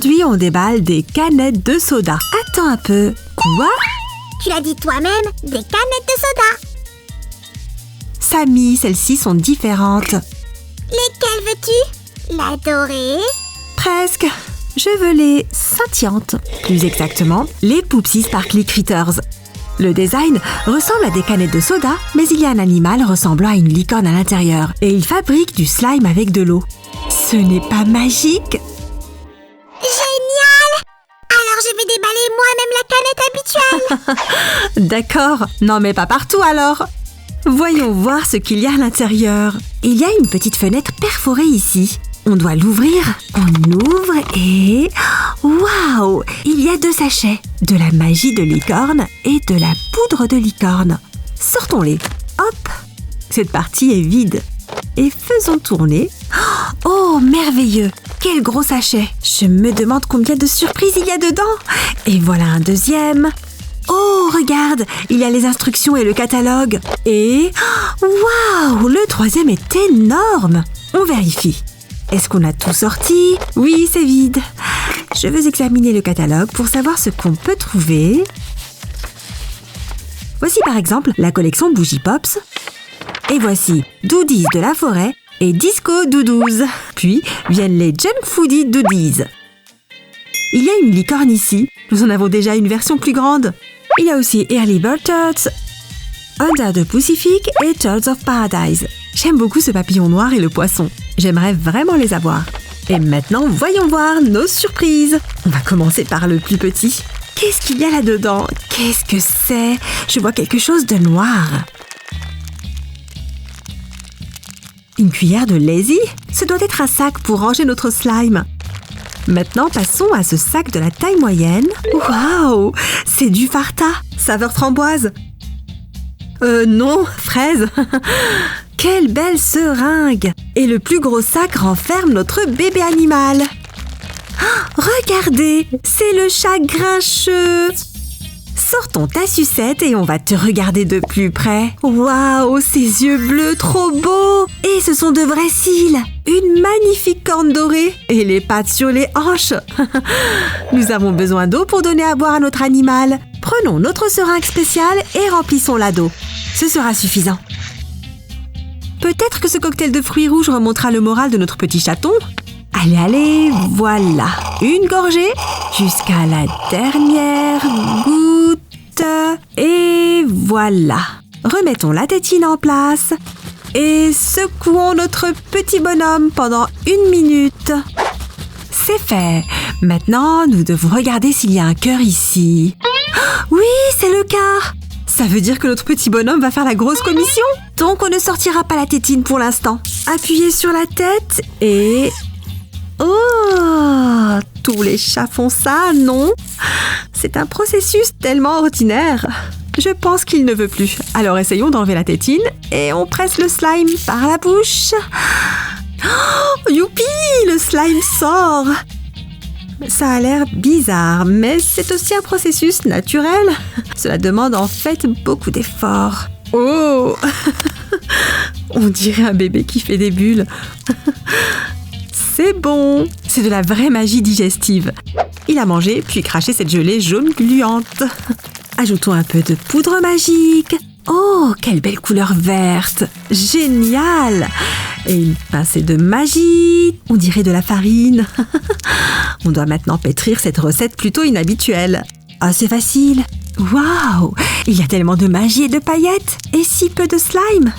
Aujourd'hui, on déballe des canettes de soda. Attends un peu. Quoi? Tu l'as dit toi-même, des canettes de soda. Samy, celles-ci sont différentes. Lesquelles veux-tu? La dorée? Presque. Je veux les scintillantes. Plus exactement, les Poopsie Sparkly Critters. Le design ressemble à des canettes de soda, mais il y a un animal ressemblant à une licorne à l'intérieur. Et il fabrique du slime avec de l'eau. Ce n'est pas magique? Génial! Alors je vais déballer moi-même la canette habituelle. D'accord. Non mais pas partout alors. Voyons voir ce qu'il y a à l'intérieur. Il y a une petite fenêtre perforée ici. On doit l'ouvrir. On ouvre et... Waouh! Il y a 2 sachets. De la magie de licorne et de la poudre de licorne. Sortons-les. Hop! Cette partie est vide. Et faisons tourner. Oh, merveilleux! Quel gros sachet! Je me demande combien de surprises il y a dedans. Et voilà un deuxième. Oh, regarde! Il y a les instructions et le catalogue. Et... Waouh! Le troisième est énorme! On vérifie. Est-ce qu'on a tout sorti? Oui, c'est vide. Je veux examiner le catalogue pour savoir ce qu'on peut trouver. Voici par exemple la collection Bougie Pops. Et voici Doodies de la forêt et Disco Doudous. Puis viennent les Junk Foodie Doodies. Il y a une licorne ici. Nous en avons déjà une version plus grande. Il y a aussi Early Bird Turds, Under the Pacific et Turds of Paradise. J'aime beaucoup ce papillon noir et le poisson. J'aimerais vraiment les avoir. Et maintenant, voyons voir nos surprises. On va commencer par le plus petit. Qu'est-ce qu'il y a là-dedans? Qu'est-ce que c'est? Je vois quelque chose de noir. Une cuillère de Lazy? Ce doit être un sac pour ranger notre slime. Maintenant, passons à ce sac de la taille moyenne. Waouh! C'est du Farta, saveur framboise. Non, fraise. Quelle belle seringue! Et le plus gros sac renferme notre bébé animal. Oh, regardez, c'est le chat grincheux. Sortons ta sucette et on va te regarder de plus près. Waouh, ses yeux bleus, trop beaux! Et ce sont de vrais cils. Une magnifique corne dorée et les pattes sur les hanches. Nous avons besoin d'eau pour donner à boire à notre animal. Prenons notre seringue spéciale et remplissons-la d'eau. Ce sera suffisant. Peut-être que ce cocktail de fruits rouges remontera le moral de notre petit chaton. Allez, allez, voilà. Une gorgée jusqu'à la dernière goutte. Et voilà. Remettons la tétine en place. Et secouons notre petit bonhomme pendant 1 minute. C'est fait. Maintenant, nous devons regarder s'il y a un cœur ici. Oui, c'est le cas. Ça veut dire que notre petit bonhomme va faire la grosse commission. Donc, on ne sortira pas la tétine pour l'instant. Appuyez sur la tête et... Oh! Tous les chats font ça, non? C'est un processus tellement ordinaire. Je pense qu'il ne veut plus. Alors, essayons d'enlever la tétine et on presse le slime par la bouche. Oh, youpi! Le slime sort! Ça a l'air bizarre, mais c'est aussi un processus naturel. Cela demande en fait beaucoup d'efforts. Oh! On dirait un bébé qui fait des bulles. C'est bon! C'est de la vraie magie digestive. Il a mangé, puis craché cette gelée jaune gluante. Ajoutons un peu de poudre magique. Oh, quelle belle couleur verte! Génial! Et une pincée de magie. On dirait de la farine. On doit maintenant pétrir cette recette plutôt inhabituelle. Ah, c'est facile. Waouh! Il y a tellement de magie et de paillettes. Et si peu de slime.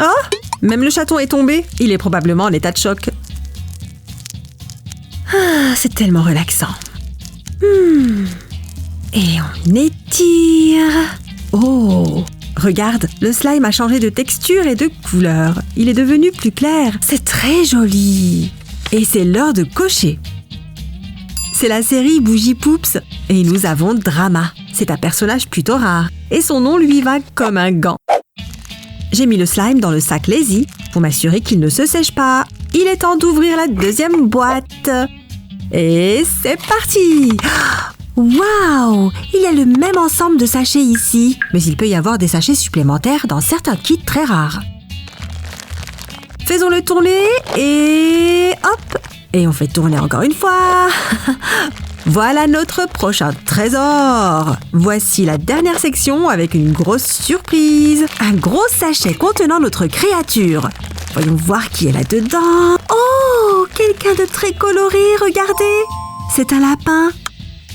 Oh! Même le chaton est tombé. Il est probablement en état de choc. Ah, c'est tellement relaxant. Et on étire. Oh! Regarde, le slime a changé de texture et de couleur. Il est devenu plus clair. C'est très joli. Et c'est l'heure de cocher. C'est la série Bougie Poops. Et nous avons Drama. C'est un personnage plutôt rare. Et son nom lui va comme un gant. J'ai mis le slime dans le sac Lazy pour m'assurer qu'il ne se sèche pas. Il est temps d'ouvrir la deuxième boîte. Et c'est parti! Waouh! Il y a le même ensemble de sachets ici. Mais il peut y avoir des sachets supplémentaires dans certains kits très rares. Faisons-le tourner et hop! Et on fait tourner encore une fois. Voilà notre prochain trésor. Voici la dernière section avec une grosse surprise. Un gros sachet contenant notre créature. Voyons voir qui est là-dedans. Oh, quelqu'un de très coloré, regardez. C'est un lapin.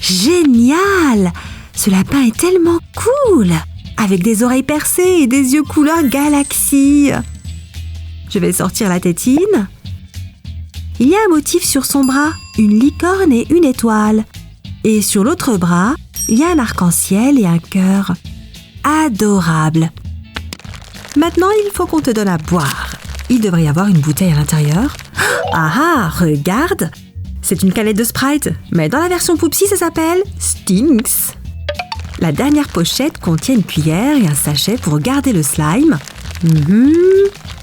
Génial! Ce lapin est tellement cool. Avec des oreilles percées et des yeux couleur galaxie. Je vais sortir la tétine. Il y a un motif sur son bras, une licorne et une étoile. Et sur l'autre bras, il y a un arc-en-ciel et un cœur. Adorable. Maintenant, il faut qu'on te donne à boire. Il devrait y avoir une bouteille à l'intérieur. Ah, regarde! C'est une canette de Sprite, mais dans la version Poupsie, ça s'appelle Stinks. La dernière pochette contient une cuillère et un sachet pour garder le slime.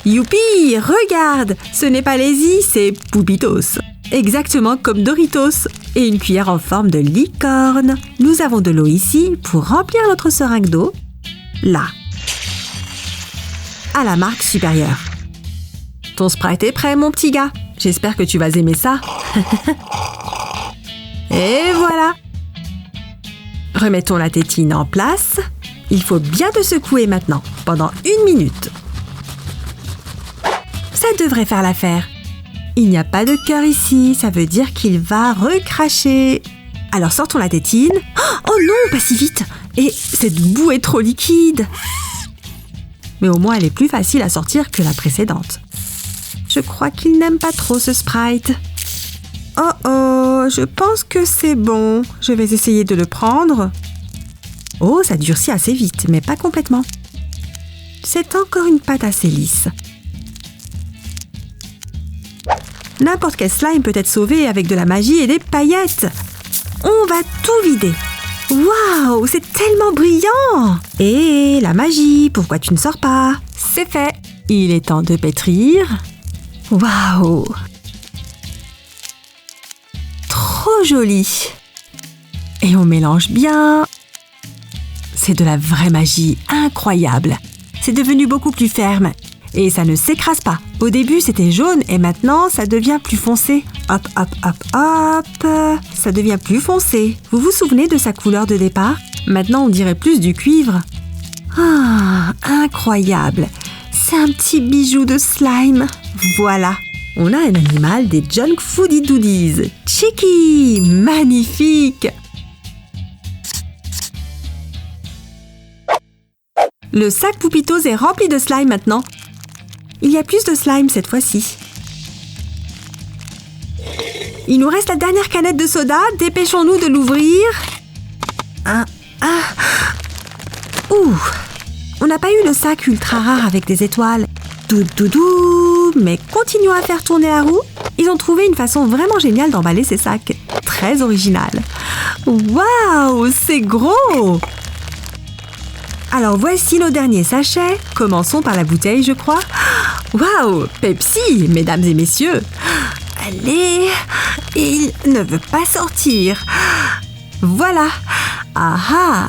Youpi, regarde, ce n'est pas Lazy, c'est Poupitos. Exactement comme Doritos. Et une cuillère en forme de licorne. Nous avons de l'eau ici pour remplir notre seringue d'eau. Là. À la marque supérieure. Ton Sprite est prêt, mon petit gars. J'espère que tu vas aimer ça. Et voilà. Remettons la tétine en place. Il faut bien te secouer maintenant, pendant 1 minute. Ça devrait faire l'affaire. Il n'y a pas de cœur ici, ça veut dire qu'il va recracher. Alors sortons la tétine. Oh non, pas si vite. Et cette boue est trop liquide. Mais au moins elle est plus facile à sortir que la précédente. Je crois qu'il n'aime pas trop ce Sprite. Oh, je pense que c'est bon. Je vais essayer de le prendre. Oh, ça durcit assez vite, mais pas complètement. C'est encore une pâte assez lisse. N'importe quel slime peut être sauvé avec de la magie et des paillettes. On va tout vider. Waouh, c'est tellement brillant! Et la magie, pourquoi tu ne sors pas? C'est fait. Il est temps de pétrir. Waouh! Trop joli! Et on mélange bien. C'est de la vraie magie incroyable. C'est devenu beaucoup plus ferme. Et ça ne s'écrase pas. Au début, c'était jaune et maintenant, ça devient plus foncé. Hop, hop, hop, hop. Ça devient plus foncé. Vous vous souvenez de sa couleur de départ? Maintenant, on dirait plus du cuivre. Ah, incroyable. C'est un petit bijou de slime. Voilà. On a un animal des Junk Foodie Doodies. Chicky! Magnifique! Le sac Poupitos est rempli de slime maintenant. Il y a plus de slime cette fois-ci. Il nous reste la dernière canette de soda. Dépêchons-nous de l'ouvrir. Ouh! On n'a pas eu le sac ultra rare avec des étoiles. Doudou, mais continuons à faire tourner la roue. Ils ont trouvé une façon vraiment géniale d'emballer ces sacs. Très originale. Waouh, c'est gros! Alors voici nos derniers sachets. Commençons par la bouteille, je crois. Waouh, Pepsi, mesdames et messieurs. Allez, il ne veut pas sortir. Voilà. Ah,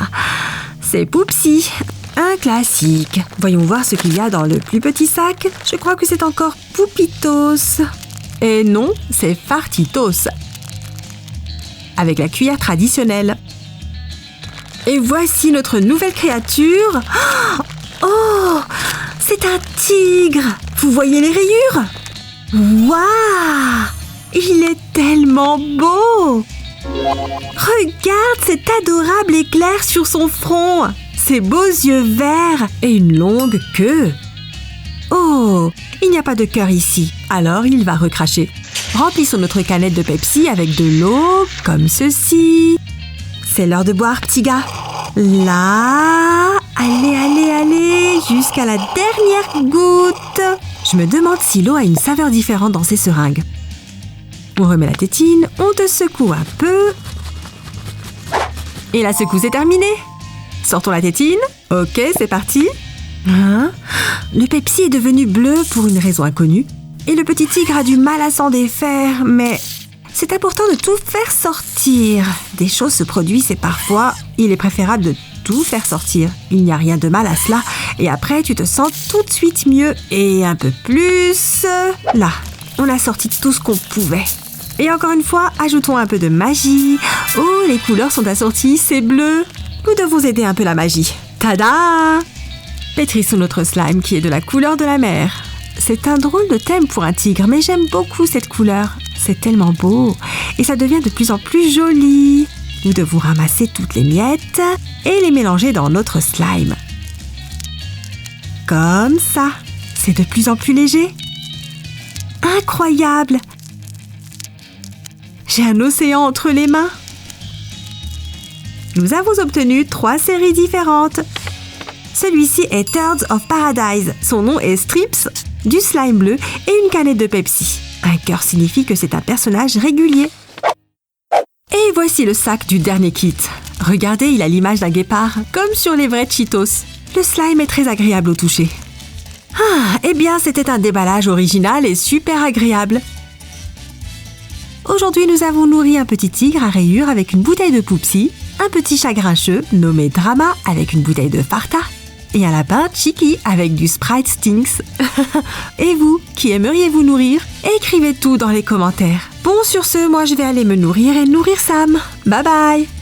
c'est Poupsie. Un classique. Voyons voir ce qu'il y a dans le plus petit sac. Je crois que c'est encore Poupitos. Et non, c'est Fartitos. Avec la cuillère traditionnelle. Et voici notre nouvelle créature. Oh, c'est un tigre. Vous voyez les rayures? Waouh, il est tellement beau. Regarde cet adorable éclair sur son front. Ses beaux yeux verts et une longue queue. Oh, il n'y a pas de cœur ici, alors il va recracher. Remplissons notre canette de Pepsi avec de l'eau, comme ceci. C'est l'heure de boire, petit gars. Là, allez, jusqu'à la dernière goutte. Je me demande si l'eau a une saveur différente dans ces seringues. On remet la tétine, on te secoue un peu. Et la secousse est terminée. Sortons la tétine. Ok, c'est parti. Le Pepsi est devenu bleu pour une raison inconnue. Et le petit tigre a du mal à s'en défaire, mais c'est important de tout faire sortir. Des choses se produisent et parfois, il est préférable de tout faire sortir. Il n'y a rien de mal à cela. Et après, tu te sens tout de suite mieux. Et un peu plus. Là, on a sorti tout ce qu'on pouvait. Et encore une fois, ajoutons un peu de magie. Oh, les couleurs sont assorties, c'est bleu. Nous devons aider un peu la magie. Tada! Pétrissons notre slime qui est de la couleur de la mer. C'est un drôle de thème pour un tigre, mais j'aime beaucoup cette couleur. C'est tellement beau et ça devient de plus en plus joli. Nous devons ramasser toutes les miettes et les mélanger dans notre slime. Comme ça. C'est de plus en plus léger. Incroyable! J'ai un océan entre les mains. Nous avons obtenu 3 séries différentes. Celui-ci est Thirds of Paradise. Son nom est Strips, du slime bleu et une canette de Pepsi. Un cœur signifie que c'est un personnage régulier. Et voici le sac du dernier kit. Regardez, il a l'image d'un guépard, comme sur les vrais Cheetos. Le slime est très agréable au toucher. Eh bien, c'était un déballage original et super agréable. Aujourd'hui, nous avons nourri un petit tigre à rayures avec une bouteille de Poupsi, un petit chat grincheux nommé Drama avec une bouteille de Farta et un lapin Chiki avec du Sprite Stinks. Et vous, qui aimeriez-vous nourrir? Écrivez tout dans les commentaires. Bon, sur ce, moi je vais aller me nourrir et nourrir Sam. Bye bye!